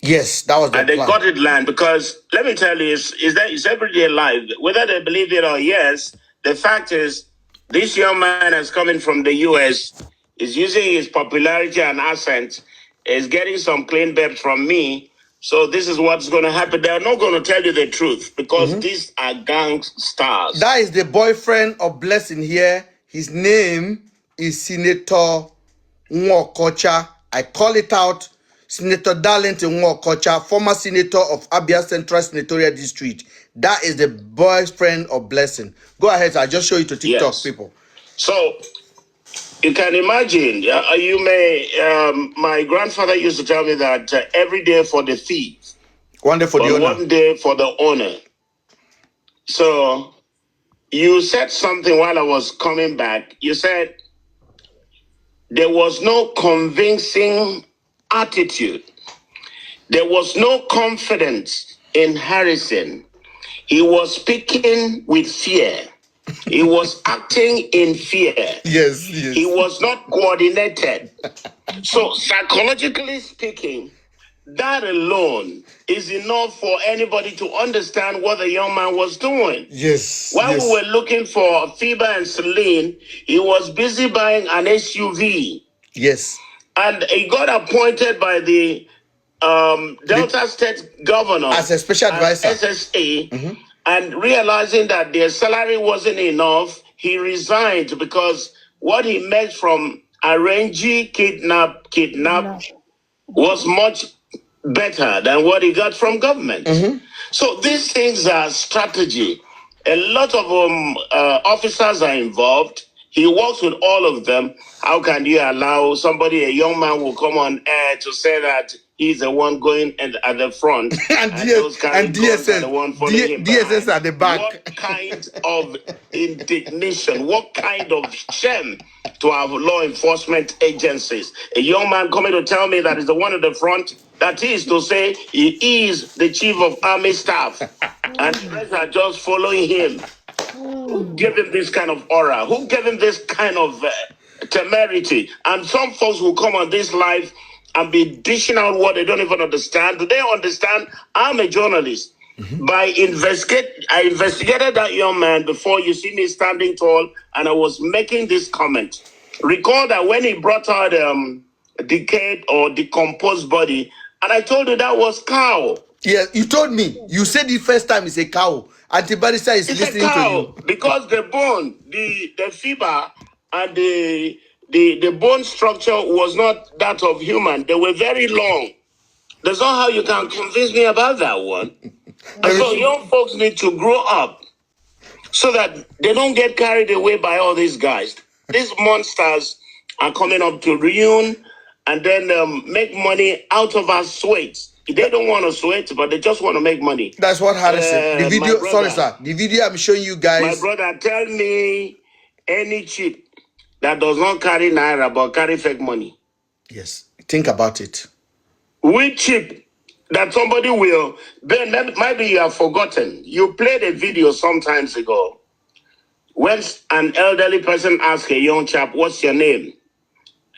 Yes, that was the And they plan. got it land because let me tell you, it's everyday life. Whether they believe it or yes, the fact is this young man is coming from the US, is using his popularity and accent, is getting some clean babes from me. So this is what's going to happen. They're not going to tell you the truth because these are gangsters. That is the boyfriend of Blessing here. His name is Senator Nwokocha. I call it out. Senator Darlington Nwokocha, former senator of Abia Central Senatorial District. That is the boyfriend of Blessing. Go ahead, I'll just show you to TikTok, Yes. people. So you can imagine, my grandfather used to tell me that every day for the thief, one day for the owner, one day for the owner. So you said something while I was coming back. You said there was no convincing attitude. There was no confidence in Harrison. He was speaking with fear. He was acting in fear. Yes. He was not coordinated. So psychologically speaking, that alone is enough for anybody to understand what the young man was doing. Yes. While we were looking for Afiba and Celine, he was busy buying an SUV. Yes. And he got appointed by the Delta State governor as a special advisor, SSA, and realizing that their salary wasn't enough, he resigned because what he made from arranging kidnap was much better than what he got from government. So these things are strategy. A lot of officers are involved. He works with all of them. How can you allow somebody, a young man, will come on air to say that he's the one going at the front and DSS, the one following him DSS at the back? What kind of indignation? What kind of shame to our law enforcement agencies? A young man coming to tell me that he's the one at the front. That is to say, he is the chief of army staff, and the rest are just following him. Who gave him this kind of aura? Who gave him this kind of temerity? And some folks will come on this live and be dishing out what they don't even understand. Do they understand? I'm a journalist. I investigated that young man before you see me standing tall, and I was making this comment. Recall that when he brought out decayed or decomposed body, and I told you that was cow. Yeah, you told me. You said the first time it's a cow. Antibarisa is listening to you. Because the bone, the fiber, and the bone structure was not that of human. They were very long. That's not how you can convince me about that one. And so young folks need to grow up so that they don't get carried away by all these guys. These monsters are coming up to ruin and then make money out of our sweat. They don't want to sweat, but they just want to make money. That's what Harrison. The video, sorry, sir. The video I'm showing you guys. My brother, tell me any chip that does not carry naira but carry fake money. Yes, think about it. Which chip that somebody will, Ben, maybe you have forgotten. You played a video sometimes ago when an elderly person asked a young chap, "What's your name?"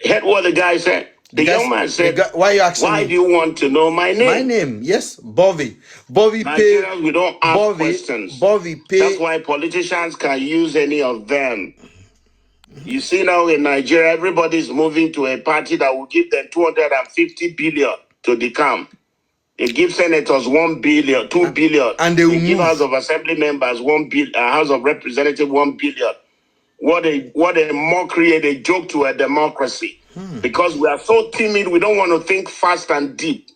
Heard what the guy said? The young man said, "Why are you asking Why me? do you want to know my name?" My name, yes, Bobby. Bobby pay. We don't ask Bobby, questions. Bobby pay. That's why politicians can use any of them. You see now in Nigeria, everybody's moving to a party that will give them 250 billion to decamp. They give senators 1 billion, 2 billion, and they will give House of Assembly members 1 billion, House of Representatives 1 billion. What a mockery, a joke to a democracy. Because we are so timid, we don't want to think fast and deep.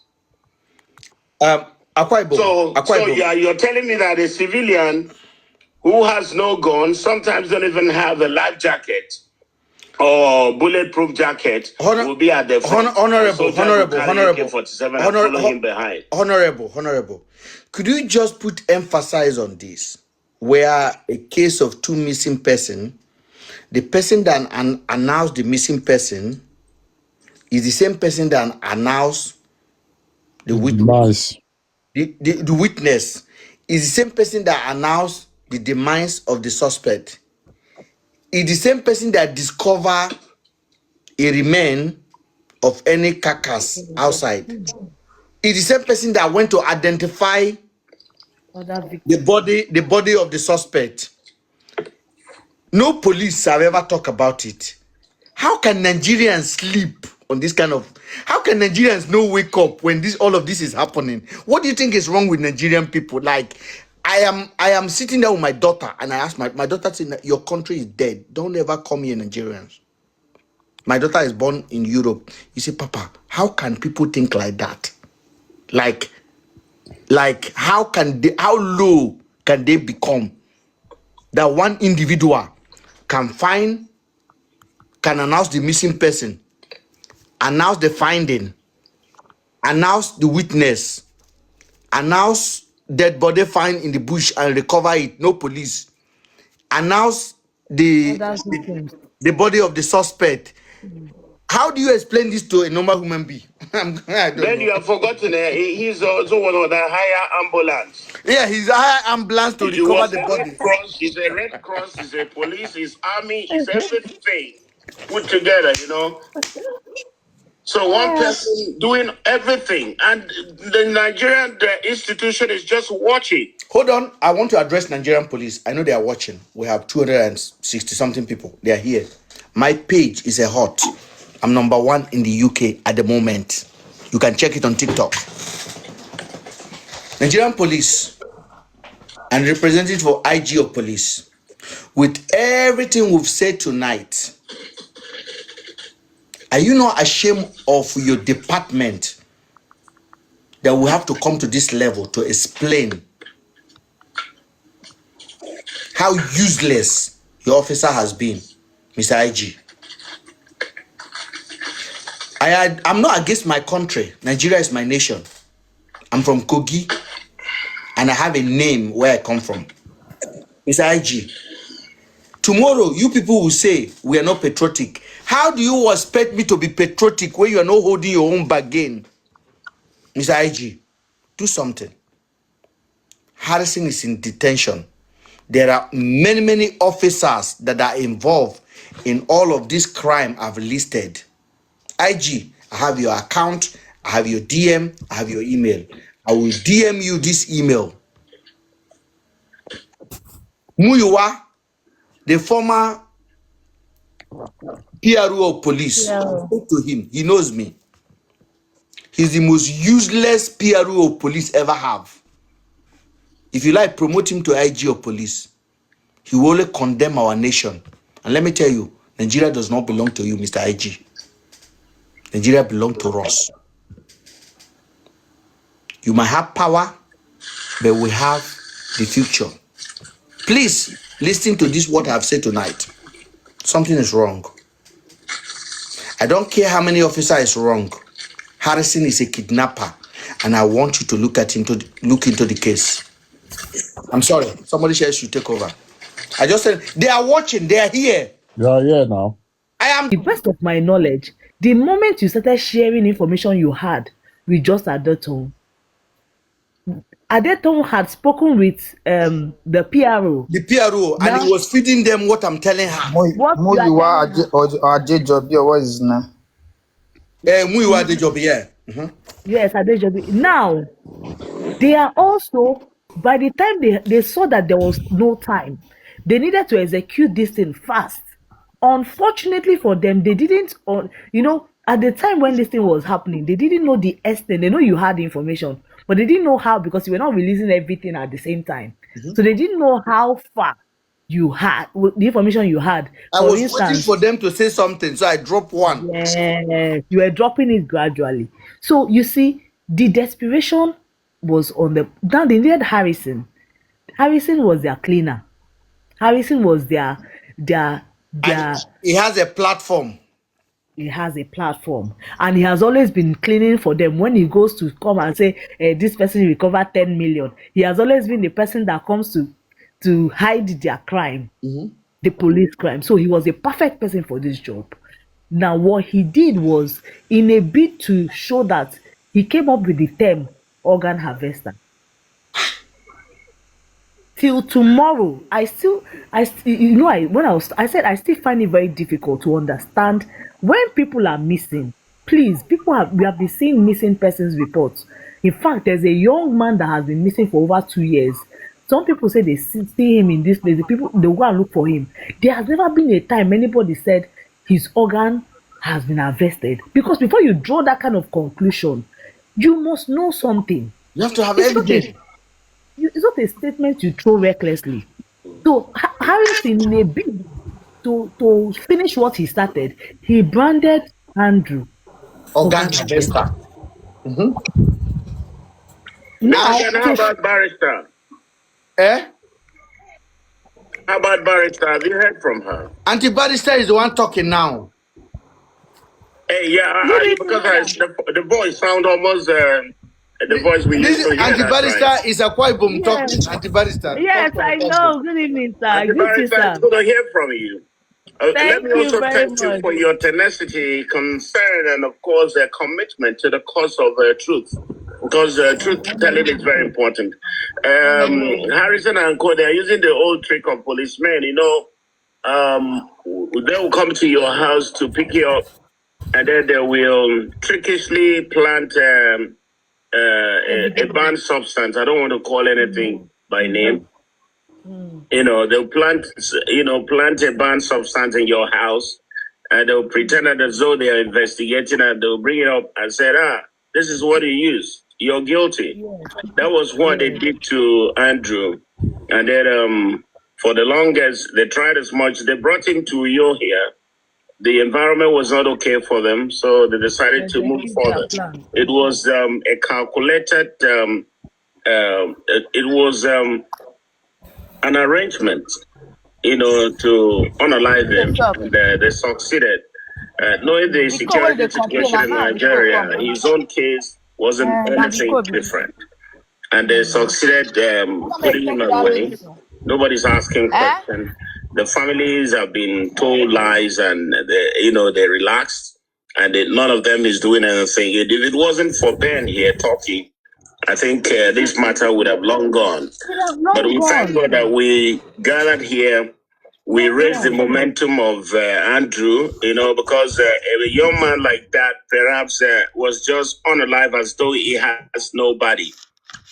You're telling me that a civilian who has no gun, sometimes don't even have a life jacket or bulletproof jacket, will be at the front. Honorable. Could you just put emphasis on this? Where a case of two missing person, the person that announced the missing person is the same person that announced the witness. The witness is the same person that announced the demise of the suspect. Is the same person that discovered a remain of any carcass outside. is the same person that went to identify Other the victims. body of the suspect. No police have ever talked about it. How can Nigerians sleep on this kind of? How can Nigerians no wake up when all of this is happening? What do you think is wrong with Nigerian people? Like, I am sitting there with my daughter, and I asked my daughter, said, "Your country is dead. Don't ever come here, Nigerians." My daughter is born in Europe. You say, "Papa, how can people think like that? Like, how can they? How low can they become? That one individual can announce the missing person, announce the finding, announce the witness, announce dead body find in the bush and recover it, no police, announce the Other victims. the body of the suspect." How do you explain this to a normal human being? I don't Then know. you have forgotten, he's also one of the higher ambulance. Yeah, he's a high ambulance to He recover was the a body. Red Cross, he's a Red Cross, he's a police, he's army, he's everything put together, you know. So one person doing everything, and the Nigerian institution is just watching. Hold on, I want to address Nigerian police. I know they are watching. We have 260 something people. They are here. My page is a hot. I'm number 1 in the UK at the moment. You can check it on TikTok. Nigerian police and representative for IG of police. With everything we've said tonight, are you not ashamed of your department that we have to come to this level to explain how useless your officer has been, Mr. IG? I'm not against my country. Nigeria is my nation. I'm from Kogi, and I have a name where I come from. Mr. IG, tomorrow you people will say we are not patriotic. How do you expect me to be patriotic when you are not holding your own bargain? Mr. IG, do something. Harrison is in detention. There are many officers that are involved in all of this crime I've listed. IG, I have your account, I have your DM, I have your email. I will DM you this email. Muyiwa, the former PRO of police, I spoke to him. He knows me. He's the most useless PRO of police ever have. If you like, promote him to IG of police. He will only condemn our nation. And let me tell you, Nigeria does not belong to you, Mr. IG. Nigeria belongs to us. You might have power, but we have the future. Please listen to this, what I've said tonight. Something is wrong. I don't care how many officers is wrong. Harrison is a kidnapper, and I want you to look into the case. I'm sorry, somebody else should take over. I just said they are watching, they are here. Yeah, yeah, now. I am. The best of my knowledge, the moment you started sharing information you had with just Adetone had spoken with the PRO. The PRO, and Now, he was feeding them what I'm telling her. what you are Muyiwa telling her. Adejobi, or what is his name? Muyiwa the job, yeah. Yes, Adejobi. Now, they are also, by the time they saw that there was no time, they needed to execute this thing fast. Unfortunately for them, they didn't, at the time when this thing was happening, they didn't know the extent. They know you had the information, but they didn't know how, because you were not releasing everything at the same time. So they didn't know how far you had the information you had. I For was waiting instance, for them to say something, so I dropped one. yes, you were dropping it gradually. So you see, the desperation was on the. Now they needed Harrison. Harrison was their cleaner. Harrison was their. And he has a platform. He has a platform, and he has always been cleaning for them. When he goes to come and say, this person recovered 10 million, he has always been the person that comes to hide their crime, the police crime. So he was a perfect person for this job. Now, what he did was, in a bid to show that, he came up with the term organ harvester. Till tomorrow, I still I said I still find it very difficult to understand when people are missing. Please, we have been seeing missing persons reports. In fact, there's a young man that has been missing for over 2 years. Some people say they see him in this place. The people they go and look for him. There has never been a time anybody said his organ has been harvested. Because before you draw that kind of conclusion, you must know something. You have to have It's not evidence. it's not a statement you throw recklessly. So Harrison, in a bid to finish what he started, he branded Andrew Organ organ harvester. harvester. Mm-hmm. Now, Now, how about Barrister? Eh? How about Barrister? Have you heard from her? Auntie Barrister is the one talking now. Hey, yeah, good evening, because the voice sound almost the voice we used This to hear. Auntie That Barrister time. is a Akwa Ibom talking. Yes, Auntie Barrister. yes, Talk, I talk, know. talk. Good evening, sir. Auntie Good to Barrister, sir. it's good to hear from you. Let Thank me you also very thank you much. for your tenacity, concern, and of course, commitment to the cause of truth. Because truth telling is very important. Harrison and Co, they're using the old trick of policemen. You know, they will come to your house to pick you up, and then they will trickishly plant a banned substance. I don't want to call anything by name. You know, they'll plant a banned substance in your house, and they'll pretend that as though they are investigating, and they'll bring it up and say, this is what you use. You're guilty. That was what they did to Andrew. And then for the longest, they tried as much. They brought him to Uyo here. The environment was not okay for them, so they decided to move further. It was a calculated, it was an arrangement, you know, to unalive him, and they succeeded. Knowing the security situation in Nigeria, his own case wasn't anything different, and they succeeded putting him away. Nobody's asking questions. The families have been told lies, and they relaxed, and none of them is doing anything. If it wasn't for Ben here talking, I think this matter would have long gone. But we thank God that we gathered here. We raised the momentum of Andrew, because a young man like that perhaps was just unalive as though he has nobody.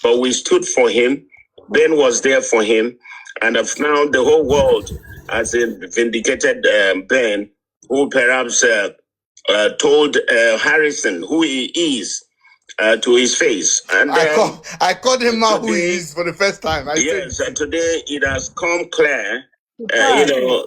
But we stood for him. Ben was there for him. And now the whole world has vindicated Ben, who perhaps told Harrison who he is to his face. And I called him out who he today, is for the first time. yes, and today it has come clear.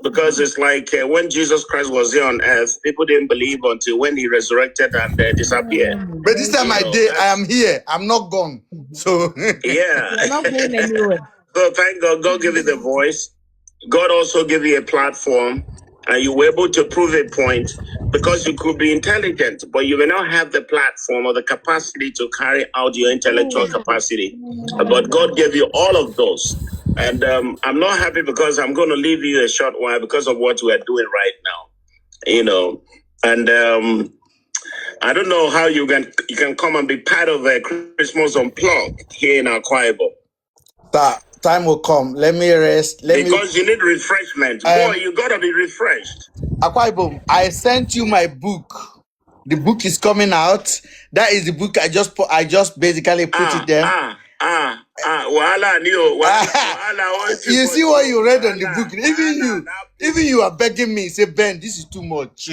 Because it's like when Jesus Christ was here on earth, people didn't believe until when he resurrected and disappeared. But this time I am here. I'm not gone. So Yeah. You're not going anywhere. So thank God. God gave you the voice. God also gave you a platform, and you were able to prove a point because you could be intelligent, but you may not have the platform or the capacity to carry out your intellectual capacity. But God gave you all of those. And I'm not happy because I'm going to leave you a short while because of what we are doing right now. And I don't know how you can come and be part of a Christmas Unplugged here in Akwa Ibom. that time will come. Let me rest. Because you need refreshment. Boy, you gotta be refreshed. Akwa Ibom, I sent you my book. The book is coming out. That is the book I just basically put it there. You see what you read on the book. Even you are begging me. Say, Ben, this is too much.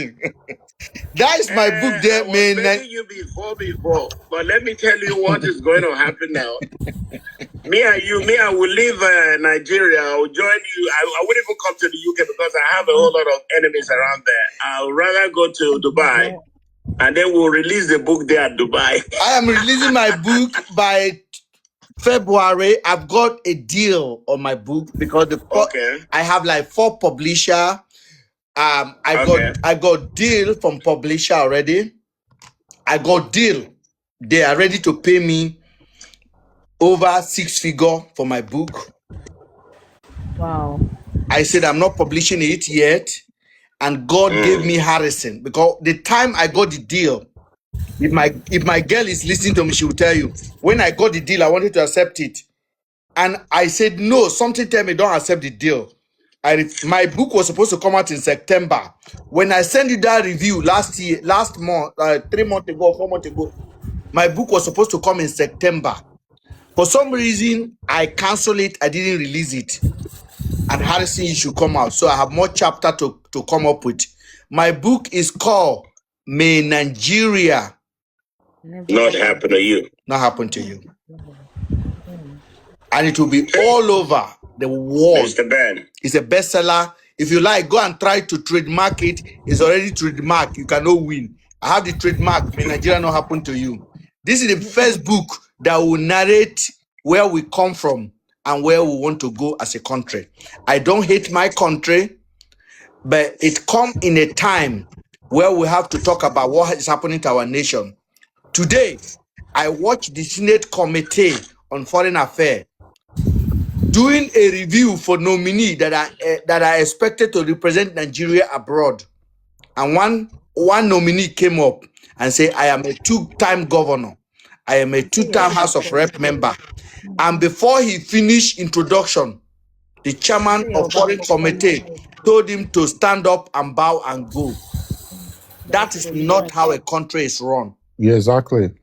That is my book there, I was man. begging you before, but let me tell you what is going to happen now. Me, I will leave Nigeria. I will join you. I wouldn't even come to the UK because I have a whole lot of enemies around there. I would rather go to Dubai, and then we'll release the book there at Dubai. I am releasing my book by February. I've got a deal on my book because I have like 4 publisher. I got deal from publisher already. I got deal. They are ready to pay me over 6 figure for my book. Wow. I said I'm not publishing it yet, and God gave me Harrison because the time I got the deal, if my girl is listening to me, she will tell you when I got the deal, I wanted to accept it, and I said no. Something tell me don't accept the deal. My book was supposed to come out in September. When I sent you that review last month, 3 months ago, 4 months ago, My book was supposed to come in September. For some reason, I canceled it. I didn't release it. And Harrison, you should come out. So I have more chapter to come up with. My book is called May Nigeria not happen to you. Not happen to you. And it will be all over the world. Mr. Ben. It's a bestseller. If you like, go and try to trademark it. It's already trademarked. You cannot win. I have the trademark. May Nigeria not happen to you. This is the first book that will narrate where we come from and where we want to go as a country. I don't hate my country, but it come in a time where we have to talk about what is happening to our nation. Today, I watched the Senate Committee on Foreign Affairs doing a review for nominee that are expected to represent Nigeria abroad. And one nominee came up and said, I am a two-time governor. I am a two-time House of Rep member. And before he finished introduction, the chairman of Foreign Committee told him to stand up and bow and go. That is not how a country is run. Yeah, exactly.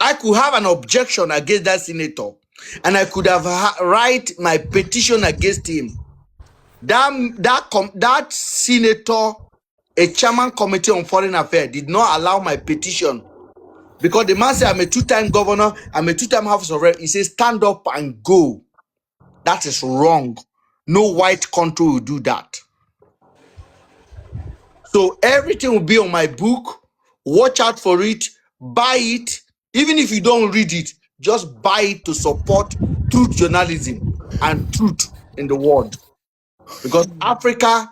I could have an objection against that senator, and I could have write my petition against him. That senator, a chairman committee on foreign affairs, did not allow my petition because the man said I'm a two-time governor, I'm a two-time House of Rep. He says stand up and go. That is wrong. No white country will do that. So everything will be on my book. Watch out for it. Buy it. Even if you don't read it, just buy it to support truth journalism and truth in the world. Because Africa,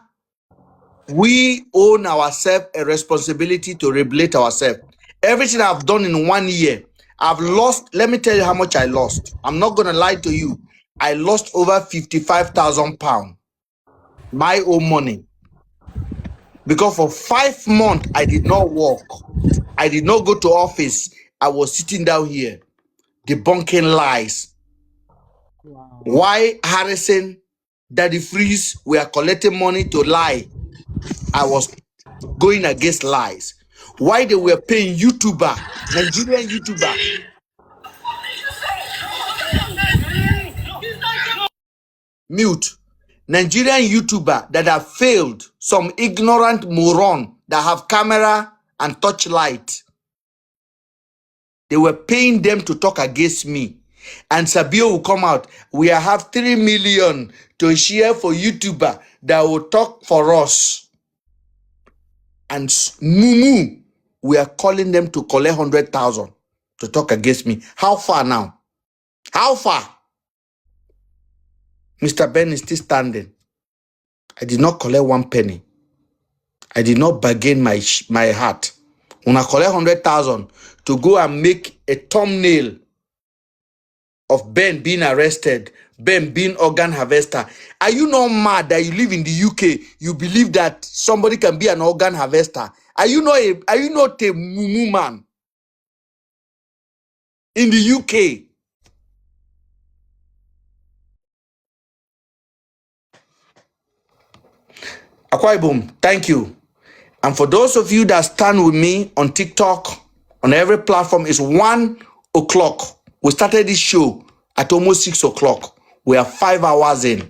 we own ourselves a responsibility to regulate ourselves. Everything I've done in 1 year, I've lost. Let me tell you how much I lost. I'm not going to lie to you. I lost over 55,000 pounds. My own money. Because for 5 months, I did not work. I did not go to office. I was sitting down here, debunking lies. Wow. Why Harrison, Daddy Freeze, we are collecting money to lie? I was going against lies. Why they were paying YouTuber, Nigerian YouTuber. Mute. Nigerian YouTuber that have failed, some ignorant moron that have camera and touchlight. They were paying them to talk against me. And Sabio will come out. We have 3 million to share for YouTuber that will talk for us. And Mumu, we are calling them to collect 100,000 to talk against me. How far now? How far? Mr. Ben is still standing. I did not collect 1 penny. I did not bargain my heart. When I collect 100,000 to go and make a thumbnail of Ben being arrested, Ben being organ harvester. Are you not mad that you live in the UK? You believe that somebody can be an organ harvester? Are you not a mumu man in the UK? Akwa Ibom, thank you. And for those of you that stand with me on TikTok, on every platform, it's 1 o'clock. We started this show at almost 6 o'clock. We are 5 hours in.